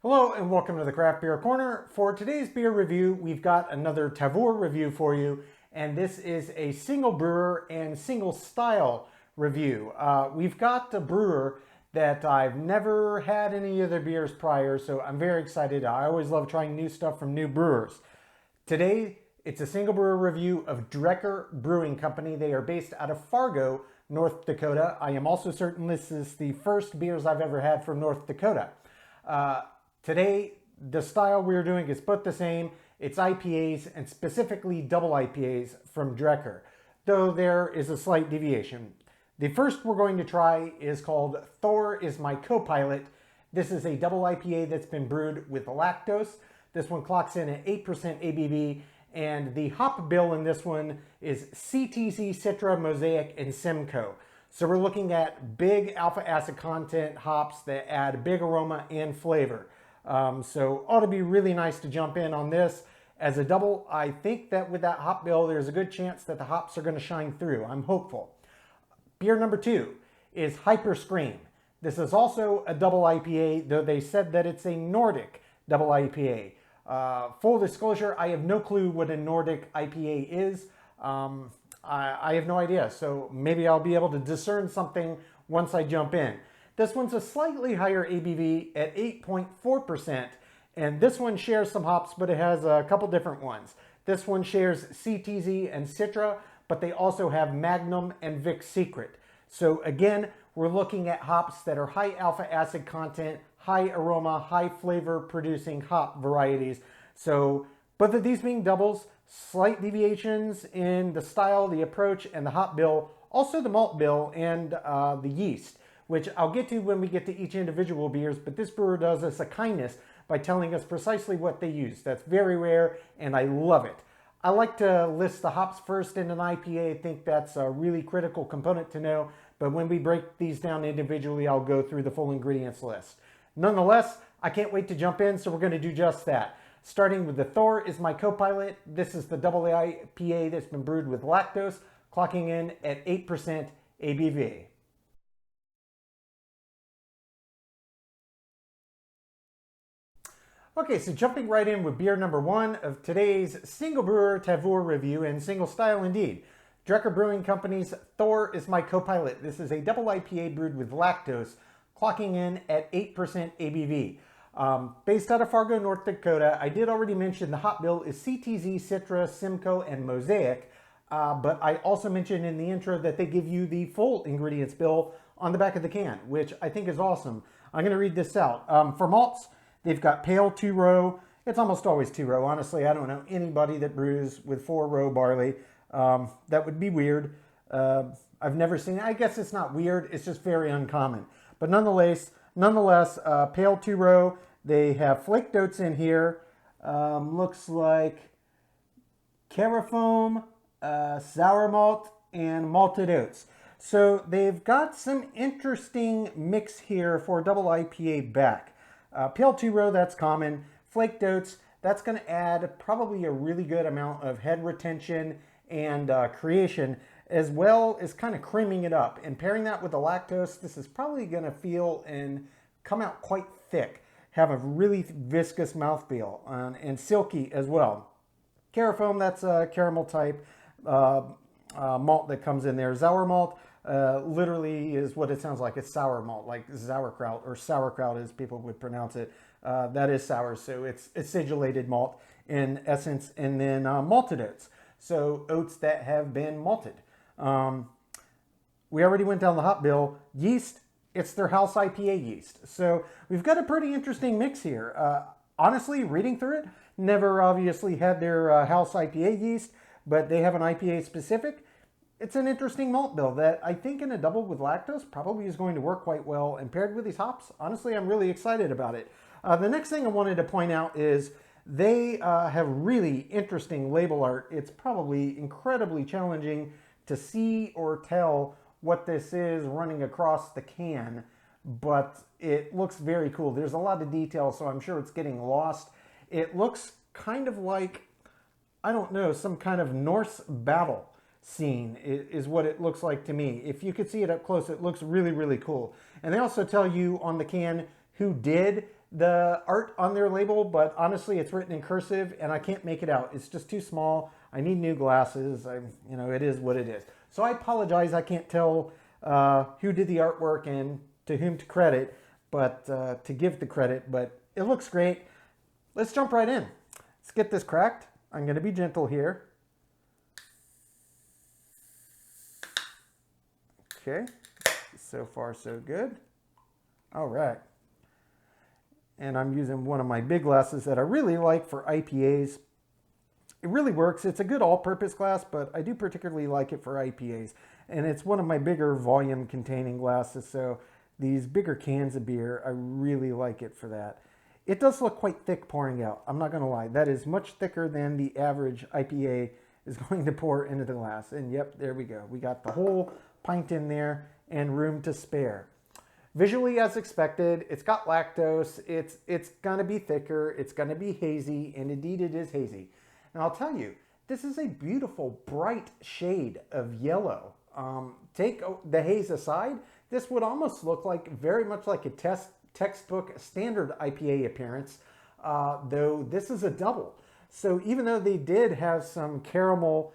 Hello and welcome to the Craft Beer Corner. For today's beer review, we've got another Tavour review for you, and this is a single brewer and single style review. We've got a brewer that I've never had any of their beers prior, so I'm very excited. I always love trying new stuff from new brewers. Today, it's a single brewer review of Drekker Brewing Company. They are based out of Fargo, North Dakota. I am also certain this is the first beers I've ever had from North Dakota. Today, the style we're doing is both the same. It's IPAs and specifically double IPAs from Drekker, though there is a slight deviation. The first we're going to try is called Thor Is My Co-Pilot. This is a double IPA that's been brewed with lactose. This one clocks in at 8% ABV, and the hop bill in this one is CTZ, Citra, Mosaic, and Simcoe. So we're looking at big alpha acid content hops that add big aroma and flavor. So ought to be really nice to jump in on this. As a double, I think that with that hop bill, there's a good chance that the hops are going to shine through. I'm hopeful. Beer number 2 is Hyper Scream. This is also a double IPA, though they said that it's a Nordic double IPA. Full disclosure, I have no clue what a Nordic IPA is. I have no idea, so maybe I'll be able to discern something once I jump in. This one's a slightly higher ABV at 8.4%, and this one shares some hops, but it has a couple different ones. This one shares CTZ and Citra, but they also have Magnum and Vic Secret. So again, we're looking at hops that are high alpha acid content, high aroma, high flavor producing hop varieties. So both of these being doubles, slight deviations in the style, the approach, and the hop bill, also the malt bill and the yeast, which I'll get to when we get to each individual beers, but this brewer does us a kindness by telling us precisely what they use. That's very rare, and I love it. I like to list the hops first in an IPA. I think that's a really critical component to know, but when we break these down individually, I'll go through the full ingredients list. Nonetheless, I can't wait to jump in, so we're going to do just that. Starting with the Thor Is My Co-Pilot. This is the double IPA that's been brewed with lactose, clocking in at 8% ABV. Okay, so jumping right in with beer number 1 of today's single brewer Tavour review, and single style indeed. Drekker Brewing Company's Thor Is My Co-Pilot. This is a double IPA brewed with lactose, clocking in at 8% ABV. Based out of Fargo, North Dakota. I did already mention the hop bill is CTZ, Citra, Simcoe, and Mosaic, but I also mentioned in the intro that they give you the full ingredients bill on the back of the can, which I think is awesome. I'm going to read this out. For malts, they've got pale 2-row. It's almost always 2-row. Honestly, I don't know anybody that brews with 4-row barley. That would be weird. I've never seen it. I guess it's not weird. It's just very uncommon. But nonetheless, pale 2-row. They have flaked oats in here. Looks like carafoam, sour malt, and malted oats. So they've got some interesting mix here for double IPA back. Pale 2-row, that's common. Flaked oats, that's going to add probably a really good amount of head retention and creation, as well as kind of creaming it up. And pairing that with the lactose, this is probably going to feel and come out quite thick. Have a really viscous mouthfeel and silky as well. Carafoam, that's a caramel type malt that comes in there. Sour malt literally is what it sounds like. It's sour malt, like sauerkraut, or sauerkraut as people would pronounce it. That is sour, so it's acidulated malt in essence, and then malted oats. So oats that have been malted. We already went down the hop bill. Yeast, it's their house IPA yeast. So we've got a pretty interesting mix here. Honestly, reading through it, never obviously had their house IPA yeast, but they have an IPA specific. It's an interesting malt bill that I think in a double with lactose probably is going to work quite well. And paired with these hops, honestly, I'm really excited about it. The next thing I wanted to point out is they have really interesting label art. It's probably incredibly challenging to see or tell what this is running across the can, but it looks very cool. There's a lot of detail, so I'm sure it's getting lost. It looks kind of like, I don't know, some kind of Norse battle scene is what it looks like to me. If you could see it up close, it looks really, really cool. And they also tell you on the can who did the art on their label, but honestly, it's written in cursive and I can't make it out. It's just too small. I need new glasses. It is what it is. So I apologize. I can't tell who did the artwork and to whom to credit, but to give the credit, but it looks great. Let's jump right in. Let's get this cracked. I'm going to be gentle here. Okay, so far so good. All right. And I'm using one of my big glasses that I really like for IPAs. It really works. It's a good all-purpose glass, but I do particularly like it for IPAs. And it's one of my bigger volume containing glasses, so these bigger cans of beer, I really like it for that. It does look quite thick pouring out. I'm not going to lie. That is much thicker than the average IPA is going to pour into the glass. And yep, there we go. We got the whole pint in there and room to spare. Visually, as expected, it's got lactose. It's going to be thicker. It's going to be hazy, and indeed it is hazy. And I'll tell you, this is a beautiful, bright shade of yellow. Take the haze aside, this would almost look like very much like a textbook standard IPA appearance, though this is a double. So even though they did have some caramel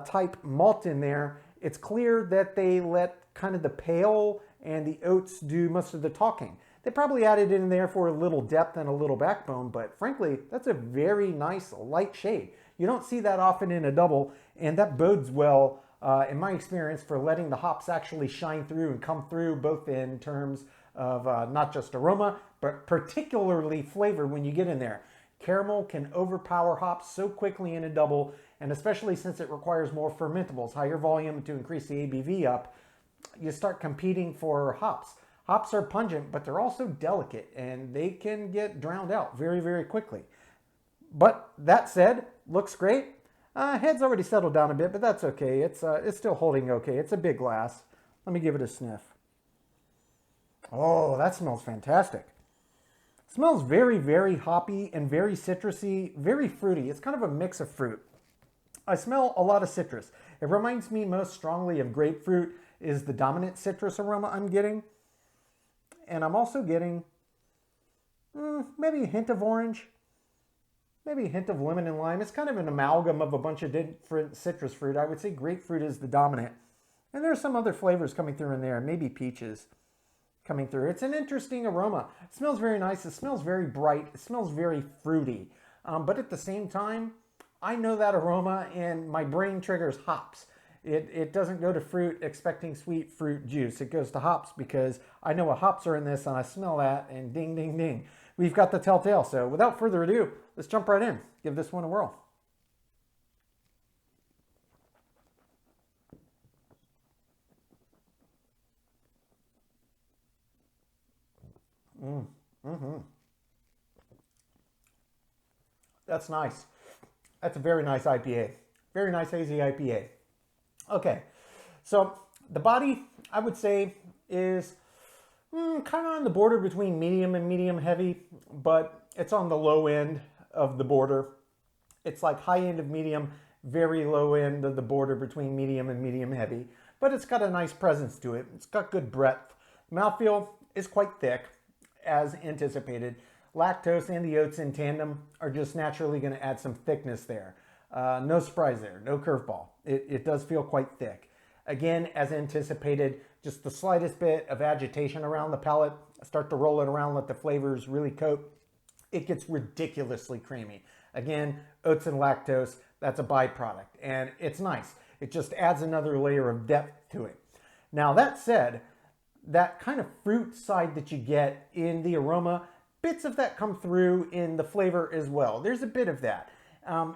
type malt in there, it's clear that they let kind of the pale and the oats do most of the talking. They probably added it in there for a little depth and a little backbone, but frankly, that's a very nice light shade. You don't see that often in a double, and that bodes well, in my experience, for letting the hops actually shine through and come through, both in terms of not just aroma, but particularly flavor when you get in there. Caramel can overpower hops so quickly in a double, and especially since it requires more fermentables, higher volume to increase the ABV up, you start competing for hops. Hops are pungent, but they're also delicate, and they can get drowned out very, very quickly. But that said, looks great. Head's already settled down a bit, but that's okay. It's still holding okay. It's a big glass. Let me give it a sniff. Oh, that smells fantastic. It smells very, very hoppy and very citrusy, very fruity. It's kind of a mix of fruit. I smell a lot of citrus. It reminds me most strongly of grapefruit is the dominant citrus aroma I'm getting. And I'm also getting maybe a hint of orange, maybe a hint of lemon and lime. It's kind of an amalgam of a bunch of different citrus fruit. I would say grapefruit is the dominant. And there's some other flavors coming through in there, maybe peaches coming through. It's an interesting aroma. It smells very nice. It smells very bright. It smells very fruity. But at the same time, I know that aroma and my brain triggers hops. It doesn't go to fruit expecting sweet fruit juice. It goes to hops because I know what hops are in this and I smell that and ding, ding, ding. We've got the telltale. So without further ado, let's jump right in. Give this one a whirl. That's nice. That's a very nice IPA. Very nice hazy IPA. Okay, so the body, I would say, is kind of on the border between medium and medium heavy, but it's on the low end of the border. It's like high end of medium, very low end of the border between medium and medium heavy, but it's got a nice presence to it. It's got good breadth. Mouthfeel is quite thick, as anticipated. Lactose and the oats in tandem are just naturally going to add some thickness there. No surprise there, no curveball. It does feel quite thick. Again, as anticipated, just the slightest bit of agitation around the palate. Start to roll it around, let the flavors really coat. It gets ridiculously creamy. Again, oats and lactose, that's a byproduct. And it's nice. It just adds another layer of depth to it. Now, that said, that kind of fruit side that you get in the aroma, bits of that come through in the flavor as well. There's a bit of that.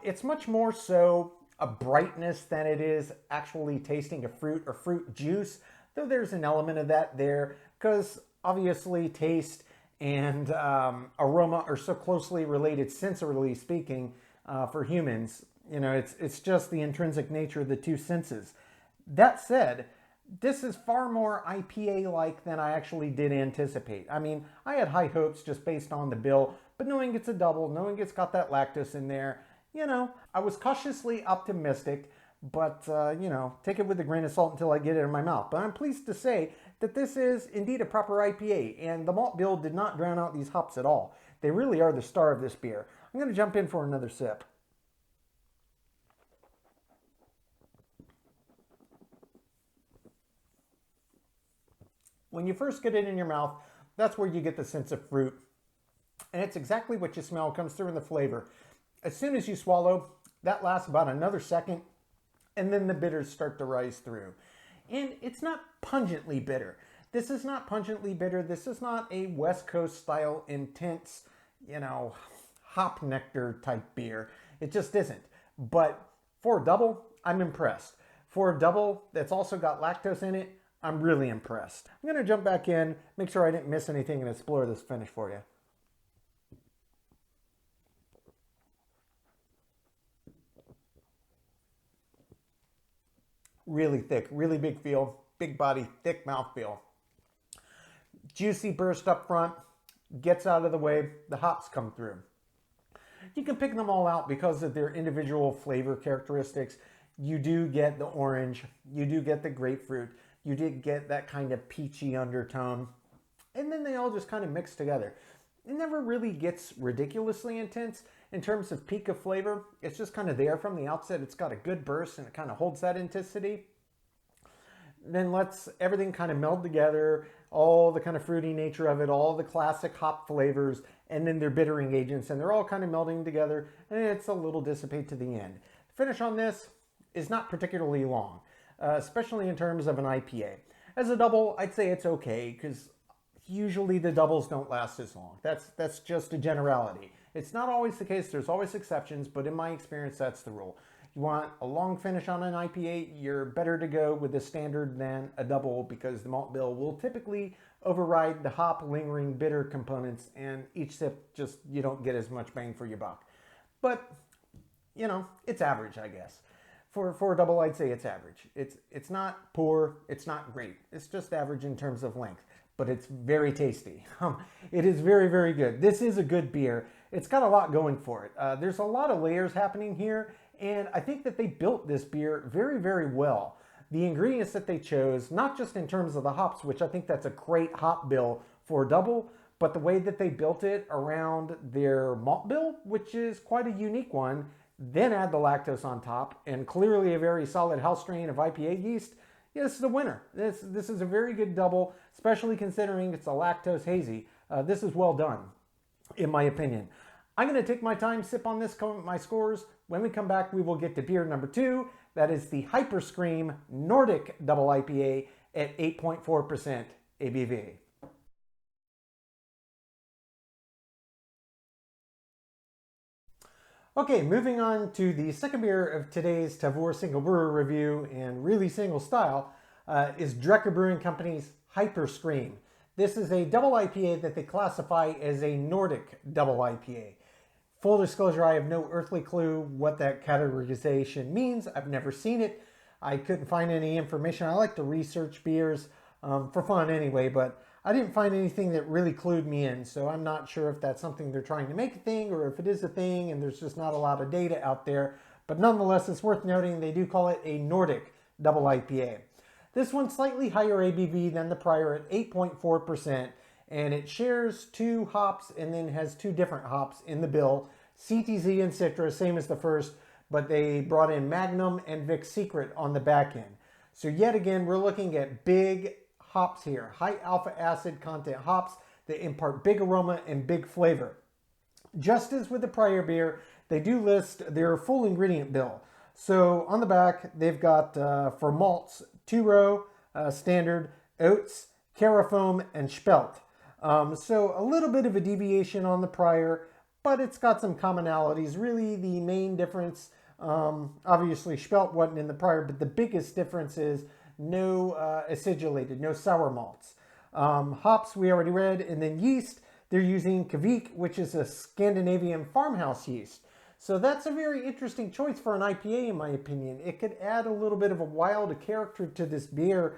It's much more so a brightness than it is actually tasting a fruit or fruit juice, though there's an element of that there because obviously taste and aroma are so closely related, sensorily speaking, for humans. You know, it's just the intrinsic nature of the two senses. That said, this is far more IPA-like than I actually did anticipate. I mean, I had high hopes just based on the bill, but knowing it's a double, knowing it's got that lactose in there, you know, I was cautiously optimistic, but, you know, take it with a grain of salt until I get it in my mouth. But I'm pleased to say that this is indeed a proper IPA, and the malt bill did not drown out these hops at all. They really are the star of this beer. I'm going to jump in for another sip. When you first get it in your mouth, that's where you get the sense of fruit. And it's exactly what you smell comes through in the flavor. As soon as you swallow, that lasts about another second, and then the bitters start to rise through. And it's not pungently bitter. This is not pungently bitter. This is not a West Coast style intense, hop nectar type beer. It just isn't. But for a double, I'm impressed. For a double that's also got lactose in it, I'm really impressed. I'm going to jump back in, make sure I didn't miss anything, and explore this finish for you. Really thick, really big feel, big body, thick mouthfeel. Juicy burst up front, gets out of the way, the hops come through. You can pick them all out because of their individual flavor characteristics. You do get the orange, you do get the grapefruit, you did get that kind of peachy undertone, and then they all just kind of mix together. It never really gets ridiculously intense in terms of peak of flavor. It's just kind of there from the outset. It's got a good burst and it kind of holds that intensity. Then lets everything kind of meld together, all the kind of fruity nature of it, all the classic hop flavors, and then their bittering agents, and they're all kind of melding together, and it's a little dissipate to the end. The finish on this is not particularly long, especially in terms of an IPA. As a double, I'd say it's okay, because usually the doubles don't last as long. That's just a generality. It's not always the case. There's always exceptions, but in my experience, that's the rule. You want a long finish on an IPA, you're better to go with a standard than a double, because the malt bill will typically override the hop lingering bitter components, and each sip just, you don't get as much bang for your buck. But, it's average, I guess. For a double, I'd say it's average. It's not poor, it's not great. It's just average in terms of length, but it's very tasty. It is very, very good. This is a good beer. It's got a lot going for it. There's a lot of layers happening here, and I think that they built this beer very, very well. The ingredients that they chose, not just in terms of the hops, which I think that's a great hop bill for a double, but the way that they built it around their malt bill, which is quite a unique one, then add the lactose on top, and clearly a very solid house strain of IPA yeast. Yeah, this is a winner. This is a very good double, especially considering it's a lactose hazy. This is well done, in my opinion. I'm going to take my time, sip on this, come up with my scores. When we come back, we will get to beer number 2. That is the Hyper Scream Nordic Double IPA at 8.4% ABV. Okay, moving on to the second beer of today's Tavour single brewer review, and really single style, is Drekker Brewing Company's Hyper Scream. This is a double IPA that they classify as a Nordic double IPA. Full disclosure, I have no earthly clue what that categorization means. I've never seen it. I couldn't find any information. I like to research beers for fun anyway, but I didn't find anything that really clued me in, so I'm not sure if that's something they're trying to make a thing or if it is a thing and there's just not a lot of data out there. But nonetheless, it's worth noting they do call it a Nordic double IPA. This one's slightly higher ABV than the prior at 8.4%, and it shares 2 hops and then has 2 different hops in the bill, CTZ and Citra, same as the first, but they brought in Magnum and Vic Secret on the back end. So yet again, we're looking at big hops here, high alpha acid content hops that impart big aroma and big flavor. Just as with the prior beer, they do list their full ingredient bill. So on the back, they've got for malts, 2-row, standard, oats, carafoam, and spelt. So a little bit of a deviation on the prior, but it's got some commonalities. Really, the main difference, obviously spelt wasn't in the prior, but the biggest difference is no acidulated, no sour malts. Hops, we already read, and then yeast, they're using Kvik, which is a Scandinavian farmhouse yeast. So that's a very interesting choice for an IPA, in my opinion. It could add a little bit of a wild character to this beer,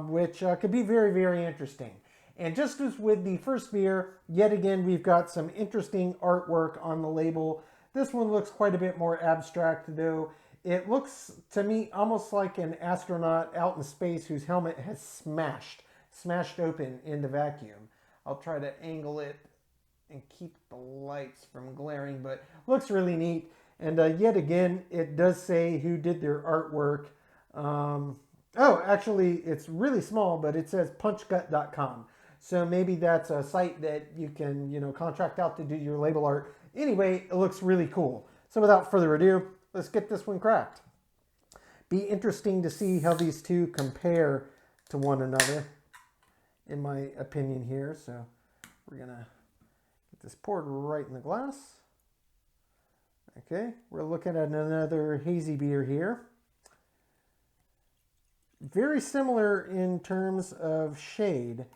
which could be very, very interesting. And just as with the first beer, yet again, we've got some interesting artwork on the label. This one looks quite a bit more abstract, though. It looks to me almost like an astronaut out in space whose helmet has smashed. smashed open in the vacuum. I'll try to angle it and keep the lights from glaring, but looks really neat. And yet again, it does say who did their artwork. Oh, actually, it's really small, but it says punchgut.com. So maybe that's a site that you can, contract out to do your label art. Anyway, it looks really cool. So without further ado, let's get this one cracked. Be interesting to see how these two compare to one another, in my opinion here. So we're going to get this poured right in the glass. Okay, we're looking at another hazy beer here. Very similar in terms of shade.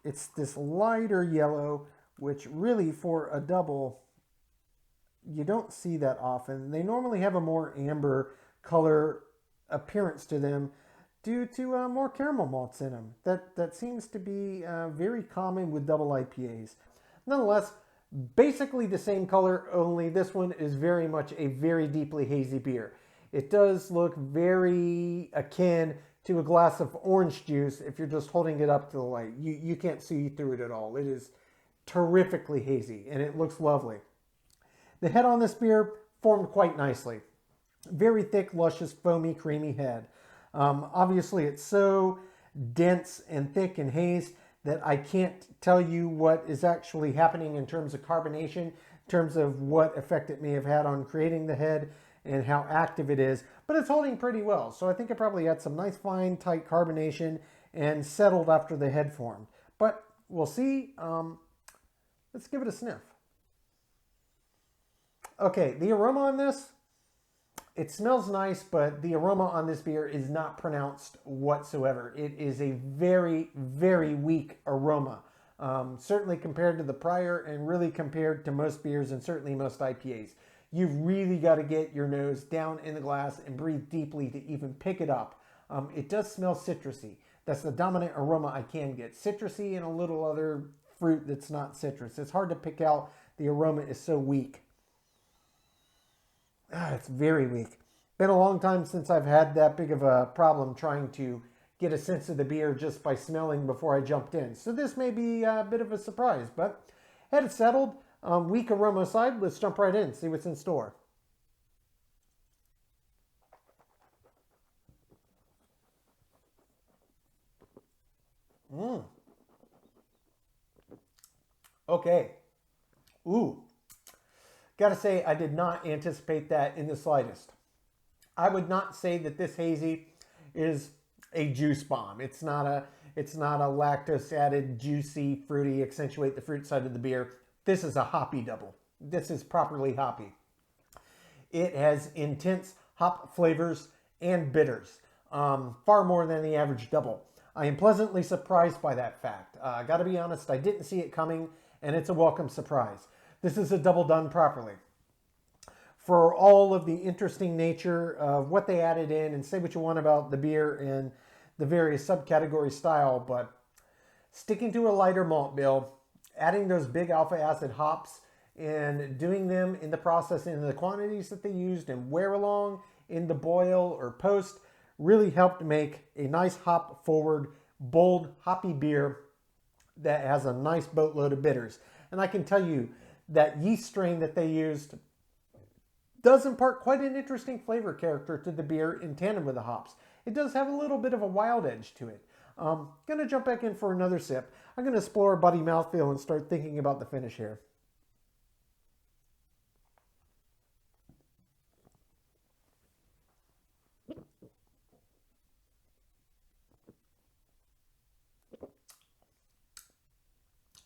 It's this lighter yellow, which really for a double, you don't see that often. They normally have a more amber color appearance to them due to more caramel malts in them. That seems to be very common with double IPAs. Nonetheless, basically the same color, only this one is very much a very deeply hazy beer. It does look very akin to a glass of orange juice if you're just holding it up to the light. You can't see through it at all. It is terrifically hazy and it looks lovely. The head on this beer formed quite nicely. Very thick, luscious, foamy, creamy head. Obviously it's so dense and thick and hazed that I can't tell you what is actually happening in terms of carbonation, in terms of what effect it may have had on creating the head and how active it is, but it's holding pretty well. So I think it probably had some nice fine tight carbonation and settled after the head formed. But we'll see. Let's give it a sniff. Okay, the aroma on this, it smells nice, but the aroma on this beer is not pronounced whatsoever. It is a very, very weak aroma. Certainly compared to the prior and really compared to most beers and certainly most IPAs. You've really got to get your nose down in the glass and breathe deeply to even pick it up. It does smell citrusy. That's the dominant aroma I can get. Citrusy and a little other fruit that's not citrus. It's hard to pick out. The aroma is so weak. It's very weak. Been a long time since I've had that big of a problem trying to get a sense of the beer just by smelling before I jumped in. So this may be a bit of a surprise, but head is settled. Weak aroma aside, let's jump right in, see what's in store. Okay. Ooh. Gotta say, I did not anticipate that in the slightest. I would not say that this hazy is a juice bomb. It's not a lactose added, juicy, fruity, accentuate the fruit side of the beer. This is a hoppy double. This is properly hoppy. It has intense hop flavors and bitters, far more than the average double. I am pleasantly surprised by that fact. I gotta be honest, I didn't see it coming, and it's a welcome surprise. This is a double done properly. For all of the interesting nature of what they added in, and say what you want about the beer and the various subcategory style, but sticking to a lighter malt bill, adding those big alpha acid hops and doing them in the process in the quantities that they used and wear along in the boil or post really helped make a nice hop forward, bold, hoppy beer that has a nice boatload of bitters. And I can tell you that yeast strain that they used does impart quite an interesting flavor character to the beer in tandem with the hops. It does have a little bit of a wild edge to it. Gonna jump back in for another sip. I'm gonna explore body mouthfeel and start thinking about the finish here.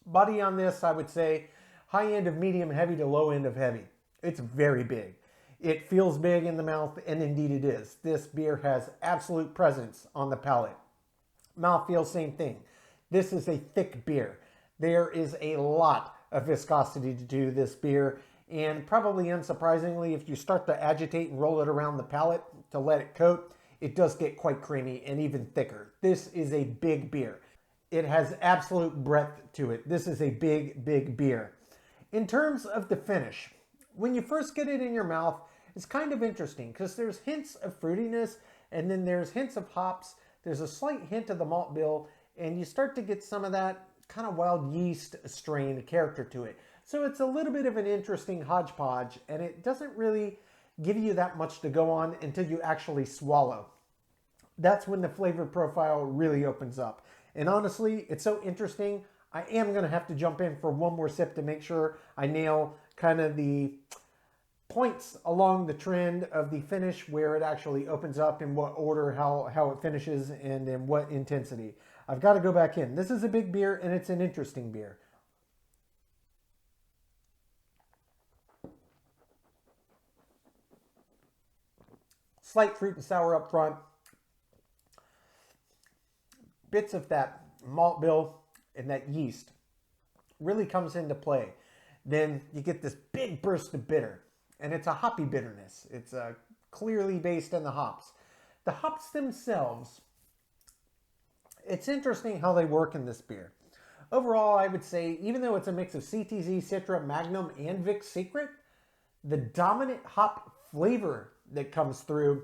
Body on this, I would say, high end of medium heavy to low end of heavy. It's very big. It feels big in the mouth, and indeed it is. This beer has absolute presence on the palate. Mouthfeel, same thing. This is a thick beer. There is a lot of viscosity to this beer, and probably unsurprisingly, if you start to agitate and roll it around the palate to let it coat, it does get quite creamy and even thicker. This is a big beer. It has absolute breadth to it. This is a big, big beer. In terms of the finish, when you first get it in your mouth, it's kind of interesting because there's hints of fruitiness and then there's hints of hops there's a slight hint of the malt bill, and you start to get some of that kind of wild yeast strain character to it. So it's a little bit of an interesting hodgepodge, and it doesn't really give you that much to go on until you actually swallow. That's when the flavor profile really opens up. And honestly, it's so interesting, I am going to have to jump in for one more sip to make sure I nail kind of the points along the trend of the finish, where it actually opens up, in what order, how it finishes, and in what intensity. I've got to go back in. This is a big beer, and it's an interesting beer. Slight fruit and sour up front. Bits of that malt bill and that yeast really comes into play. Then you get this big burst of bitter, and it's a hoppy bitterness. It's clearly based in the hops. The hops themselves, it's interesting how they work in this beer. Overall, I would say, even though it's a mix of CTZ, Citra, Magnum, and Vic's Secret, the dominant hop flavor that comes through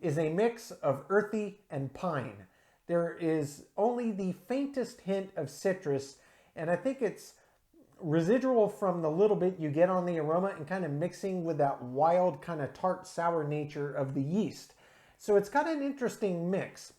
is a mix of earthy and pine. There is only the faintest hint of citrus, and I think it's residual from the little bit you get on the aroma and kind of mixing with that wild kind of tart sour nature of the yeast. So it's got an interesting mix,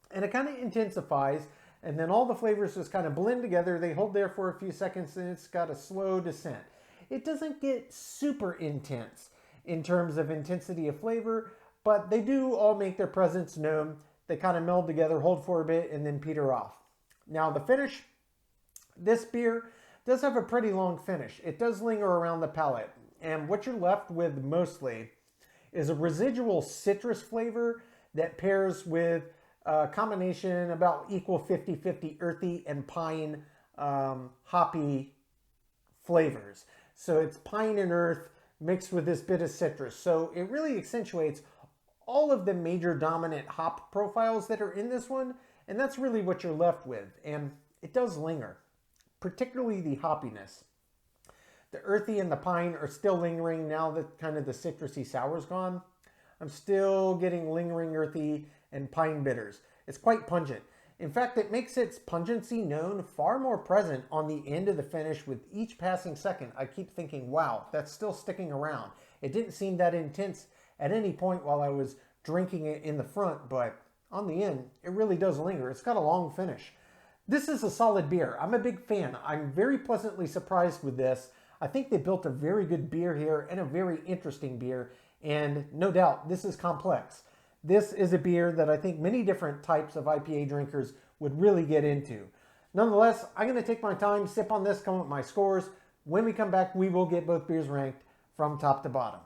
and it kind of intensifies, and then all the flavors just kind of blend together. They hold there for a few seconds, and it's got a slow descent. It doesn't get super intense in terms of intensity of flavor, but they do all make their presence known. They kind of meld together, hold for a bit, and then peter off. Now the finish, this beer does have a pretty long finish. It does linger around the palate, and what you're left with mostly is a residual citrus flavor that pairs with a combination about equal 50-50 earthy and pine hoppy flavors. So it's pine and earth mixed with this bit of citrus. So it really accentuates all of the major dominant hop profiles that are in this one, and that's really what you're left with. And it does linger, particularly the hoppiness. The earthy and the pine are still lingering now that kind of the citrusy sour's gone. I'm still getting lingering earthy and pine bitters. It's quite pungent. In fact, it makes its pungency known far more present on the end of the finish. With each passing second, I keep thinking, wow, that's still sticking around. It didn't seem that intense at any point while I was drinking it in the front, but on the end, it really does linger. It's got a long finish. This is a solid beer. I'm a big fan. I'm very pleasantly surprised with this. I think they built a very good beer here, and a very interesting beer, and no doubt this is complex. This is a beer that I think many different types of IPA drinkers would really get into. Nonetheless, I'm going to take my time, sip on this, come up with my scores. When we come back, we will get both beers ranked from top to bottom.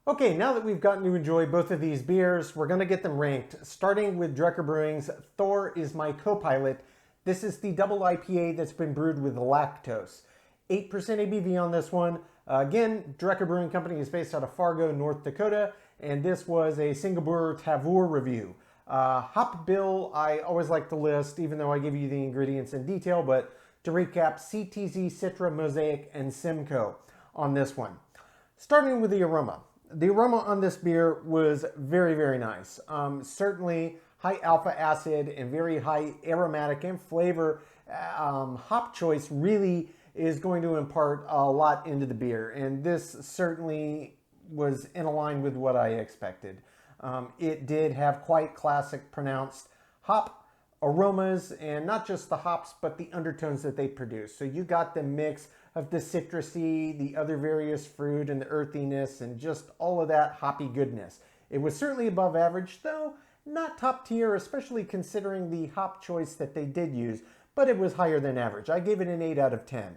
Okay, now that we've gotten to enjoy both of these beers, we're going to get them ranked, starting with Drekker Brewing's Thor Is My Co-Pilot. This is the double IPA that's been brewed with lactose. 8% ABV on this one. Again, Drekker Brewing Company is based out of Fargo, North Dakota, and this was a single brewer Tavour review. Hop bill, I always like to list, even though I give you the ingredients in detail, but to recap, CTZ, Citra, Mosaic, and Simcoe on this one. Starting with the aroma. The aroma on this beer was very, very nice. Certainly high alpha acid and very high aromatic and flavor. Hop choice really is going to impart a lot into the beer, and this certainly was in line with what I expected. It did have quite classic pronounced hop aromas, and not just the hops, but the undertones that they produce. So you got the mix of the citrusy, the other various fruit, and the earthiness, and just all of that hoppy goodness. It was certainly above average, though not top tier, especially considering the hop choice that they did use, but it was higher than average. I gave it an 8 out of 10.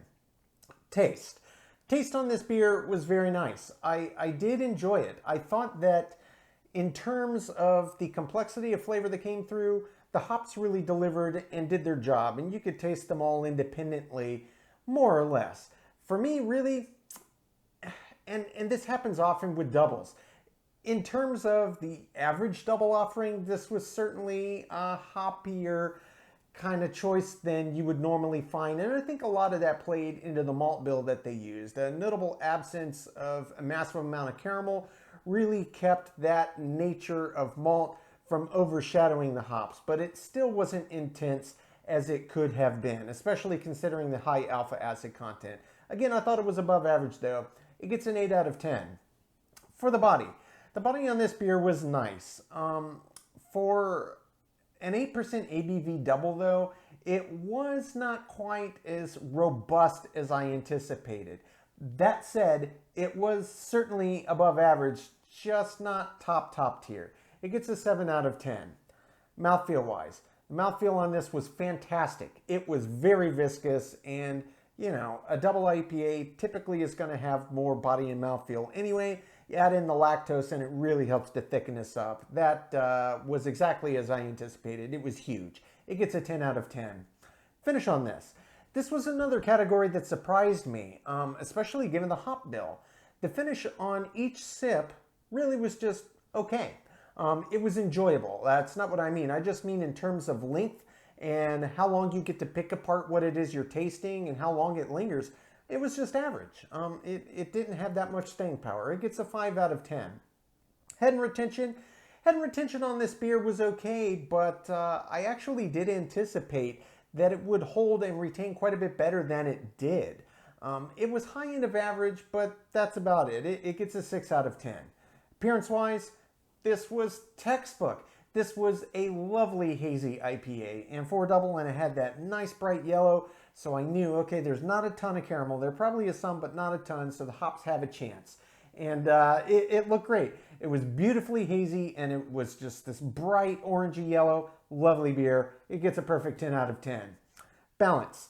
Taste. Taste on this beer was very nice. I did enjoy it. I thought that in terms of the complexity of flavor that came through, the hops really delivered and did their job, and you could taste them all independently, more or less. For me, really, and this happens often with doubles, in terms of the average double offering, this was certainly a hoppier, kind of choice than you would normally find. And I think a lot of that played into the malt bill that they used. A notable absence of a massive amount of caramel really kept that nature of malt from overshadowing the hops, but it still wasn't intense as it could have been, especially considering the high alpha acid content. Again, I thought it was above average though. It gets an 8 out of 10. For the body on this beer was nice. For an 8% ABV double though, it was not quite as robust as I anticipated. That said, it was certainly above average, just not top tier. It gets a 7 out of 10. Mouthfeel wise, the mouthfeel on this was fantastic. It was very viscous, and you know, a double IPA typically is going to have more body and mouthfeel anyway. You add in the lactose and it really helps to thicken this up. That was exactly as I anticipated. It was huge. It gets a 10 out of 10. Finish on this. This was another category that surprised me, especially given the hop bill. The finish on each sip really was just okay. It was enjoyable. That's not what I mean. I just mean in terms of length and how long you get to pick apart what it is you're tasting and how long it lingers. It was just average. It didn't have that much staying power. It gets a 5 out of 10. Head and retention. Head and retention on this beer was okay, but I actually did anticipate that it would hold and retain quite a bit better than it did. It was high end of average, but that's about it. It gets a 6 out of 10. Appearance-wise, this was textbook. This was a lovely hazy IPA, and for a double, and it had that nice bright yellow, so I knew, okay, there's not a ton of caramel. There probably is some, but not a ton, so the hops have a chance. And it looked great. It was beautifully hazy, and it was just this bright orangey yellow, lovely beer. It gets a perfect 10 out of 10. Balance.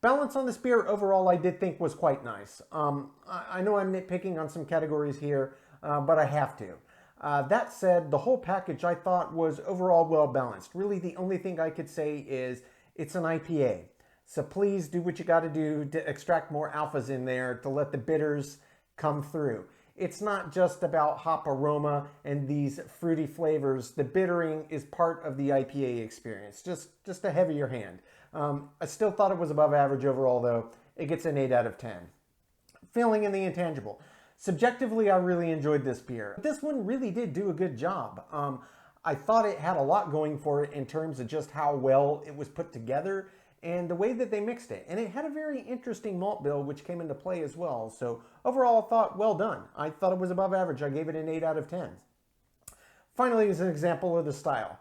Balance on this beer overall I did think was quite nice. I know I'm nitpicking on some categories here, but I have to. That said, the whole package I thought was overall well balanced. Really the only thing I could say is it's an IPA. So please do what you got to do to extract more alphas in there to let the bitters come through. It's not just about hop aroma and these fruity flavors. The bittering is part of the IPA experience, just a heavier hand. I still thought it was above average overall though. It gets an 8 out of 10. Failing in the intangible. Subjectively, I really enjoyed this beer. This one really did do a good job. I thought it had a lot going for it in terms of just how well it was put together and the way that they mixed it. And it had a very interesting malt bill which came into play as well. So overall, I thought well done. I thought it was above average. I gave it an 8 out of 10. Finally, as an example of the style.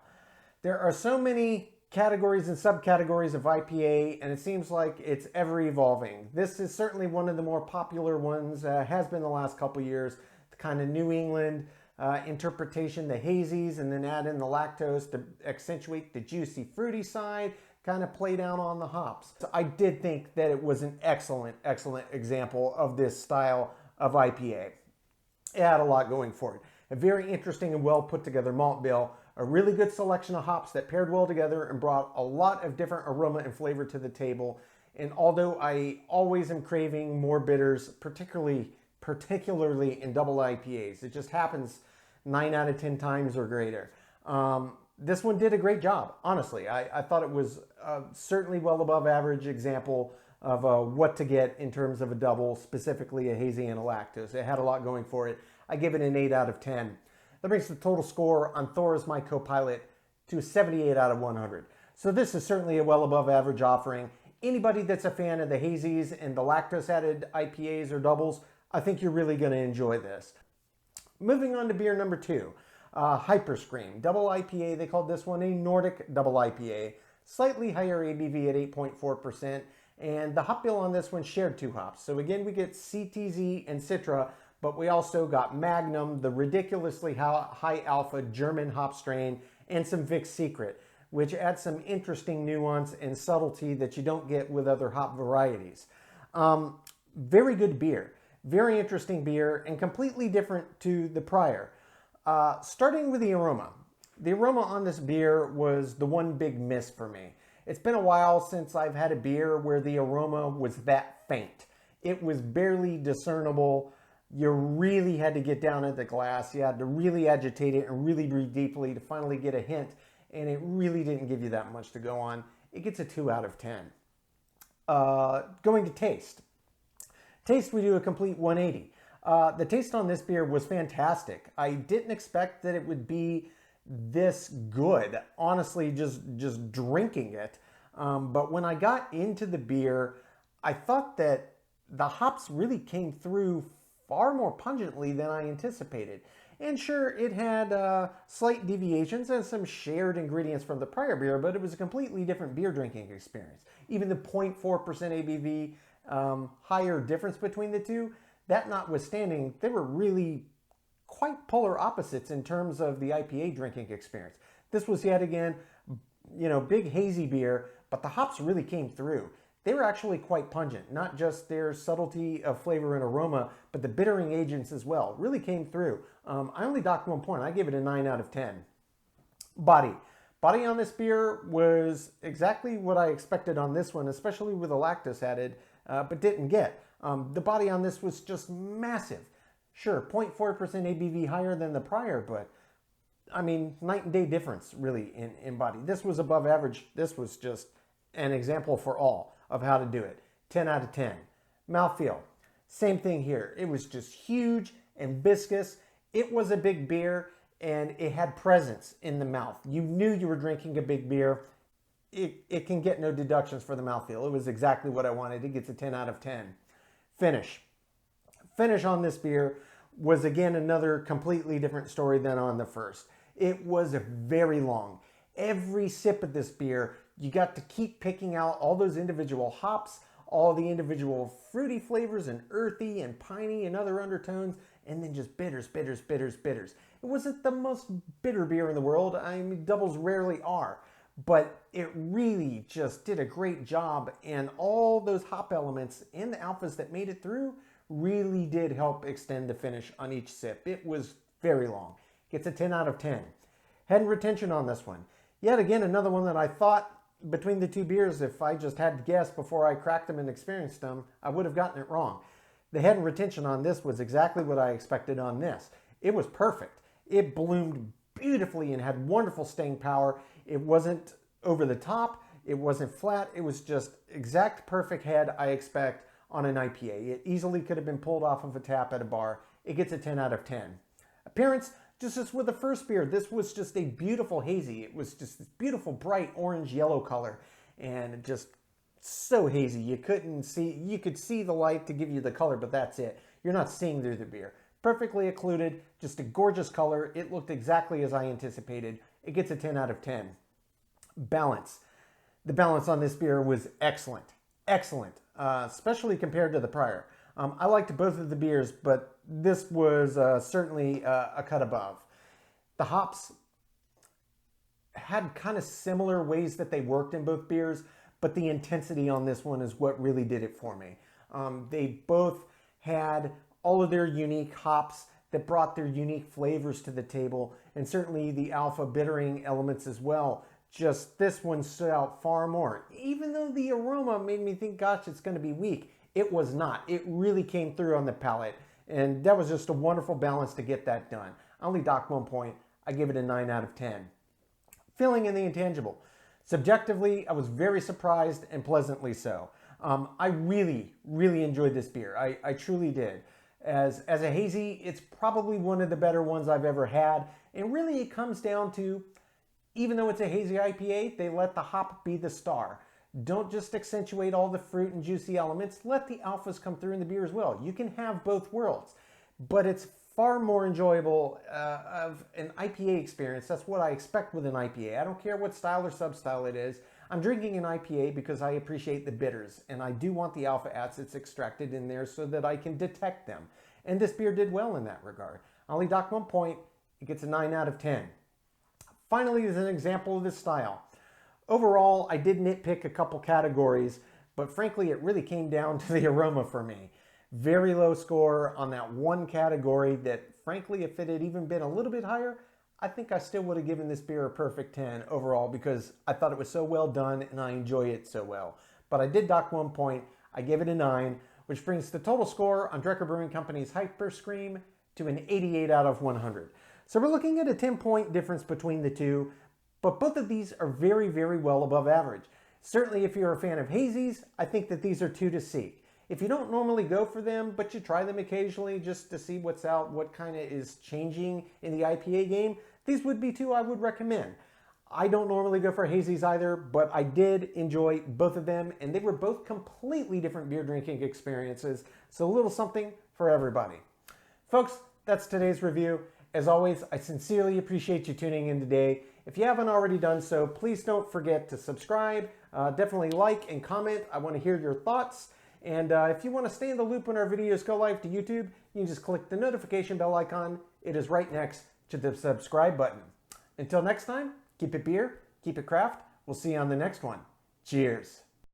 There are so many categories and subcategories of IPA, and it seems like it's ever evolving. This is certainly one of the more popular ones, has been the last couple years. The kind of New England interpretation, the hazies, and then add in the lactose to accentuate the juicy fruity side, kind of play down on the hops. So I did think that it was an excellent example of this style of IPA. It had a lot going for it. A very interesting and well put together malt bill, a really good selection of hops that paired well together and brought a lot of different aroma and flavor to the table. And although I always am craving more bitters, particularly in double IPAs, it just happens 9 out of 10 times or greater. This one did a great job, honestly. I thought it was certainly well above average example of what to get in terms of a double, specifically a hazy and a lactose. It had a lot going for it. I give it an 8 out of 10. That brings the total score on Thor Is My Co-Pilot to 78 out of 100. So this is certainly a well above average offering. Anybody that's a fan of the hazies and the lactose added IPAs or doubles, I think you're really going to enjoy this. Moving on to beer number 2, Hyper Scream. Double IPA, they called this one a Nordic double IPA. Slightly higher ABV at 8.4%. And the hop bill on this one shared 2 hops. So again, we get CTZ and Citra, but we also got Magnum, the ridiculously high alpha German hop strain, and some Vic's Secret, which adds some interesting nuance and subtlety that you don't get with other hop varieties. Very good beer, very interesting beer, and completely different to the prior. Starting with the aroma. The aroma on this beer was the one big miss for me. It's been a while since I've had a beer where the aroma was that faint. It was barely discernible. You really had to get down at the glass. You had to really agitate it and really breathe deeply to finally get a hint. And it really didn't give you that much to go on. it gets a 2 out of 10. Going to taste. Taste, we do a complete 180. The taste on this beer was fantastic. I didn't expect that it would be this good, honestly, just drinking it. But when I got into the beer, I thought that the hops really came through far more pungently than I anticipated. And sure, it had slight deviations and some shared ingredients from the prior beer, but it was a completely different beer drinking experience. Even the 0.4% ABV higher difference between the two, that notwithstanding, they were really quite polar opposites in terms of the IPA drinking experience. This was yet again, big hazy beer, but the hops really came through. They were actually quite pungent, not just their subtlety of flavor and aroma, but the bittering agents as well. Really came through. I only docked 1 point. I gave it a 9 out of 10. Body. Body on this beer was exactly what I expected on this one, especially with the lactose added, but didn't get. The body on this was just massive. Sure, 0.4% ABV higher than the prior, but I mean, night and day difference really in body. This was above average. This was just an example for all of how to do it. 10 out of 10. Mouthfeel. Same thing here. It was just huge and viscous. It was a big beer and it had presence in the mouth. You knew you were drinking a big beer. It can get no deductions for the mouthfeel. It was exactly what I wanted. It gets a 10 out of 10. Finish. Finish on this beer was again another completely different story than on the first. It was very long. Every sip of this beer, you got to keep picking out all those individual hops, all the individual fruity flavors and earthy and piney and other undertones, and then just bitters, bitters, bitters, bitters. It wasn't the most bitter beer in the world. I mean, doubles rarely are, but it really just did a great job, and all those hop elements and the alphas that made it through really did help extend the finish on each sip. It was very long. Gets a 10 out of 10. Head and retention on this one. Yet again, another one that I thought between the two beers, if I just had to guess before I cracked them and experienced them, I would have gotten it wrong. The head and retention on this was exactly what I expected on this. It was perfect. It bloomed beautifully and had wonderful staying power. It wasn't over the top. It wasn't flat. It was just exact perfect head I expect on an IPA. It easily could have been pulled off of a tap at a bar. It gets a 10 out of 10. Appearance, just as with the first beer, this was just a beautiful hazy. It was just this beautiful bright orange-yellow color and just so hazy. You could see the light to give you the color, but that's it. You're not seeing through the beer. Perfectly occluded, just a gorgeous color. It looked exactly as I anticipated. It gets a 10 out of 10. Balance. The balance on this beer was excellent. Excellent. Especially compared to the prior. I liked both of the beers, but this was certainly a cut above. The hops had kind of similar ways that they worked in both beers, but the intensity on this one is what really did it for me. They both had all of their unique hops that brought their unique flavors to the table, and certainly the alpha bittering elements as well. Just this one stood out far more. Even though the aroma made me think, gosh, it's going to be weak, it was not. It really came through on the palate, and that was just a wonderful balance to get that done. I only docked 1 point. I gave it a 9 out of 10. Feeling in the intangible. Subjectively, I was very surprised and pleasantly so. I really, really enjoyed this beer. I truly did. As a hazy, it's probably one of the better ones I've ever had, and really it comes down to, even though it's a hazy IPA, they let the hop be the star. Don't just accentuate all the fruit and juicy elements. Let the alphas come through in the beer as well. You can have both worlds, but it's far more enjoyable of an IPA experience. That's what I expect with an IPA. I don't care what style or sub-style it is. I'm drinking an IPA because I appreciate the bitters, and I do want the alpha acids extracted in there so that I can detect them. And this beer did well in that regard. I only docked 1 point. It gets a 9 out of 10. Finally, is an example of this style. Overall, I did nitpick a couple categories, but frankly, it really came down to the aroma for me. Very low score on that one category that, frankly, if it had even been a little bit higher, I think I still would have given this beer a perfect 10 overall because I thought it was so well done and I enjoy it so well. But I did dock 1 point. I gave it a 9, which brings the total score on Drekker Brewing Company's Hyper Scream to an 88 out of 100. So we're looking at a 10-point difference between the two, but both of these are very, very well above average. Certainly if you're a fan of hazies, I think that these are two to see. If you don't normally go for them, but you try them occasionally just to see what's out, what kind of is changing in the IPA game, these would be two I would recommend. I don't normally go for hazies either, but I did enjoy both of them, and they were both completely different beer drinking experiences, so a little something for everybody. Folks, that's today's review. As always, I sincerely appreciate you tuning in today. If you haven't already done so, please don't forget to subscribe, definitely like and comment. I want to hear your thoughts. And if you want to stay in the loop when our videos go live to YouTube, you can just click the notification bell icon. It is right next to the subscribe button. Until next time, keep it beer, keep it craft. We'll see you on the next one. Cheers.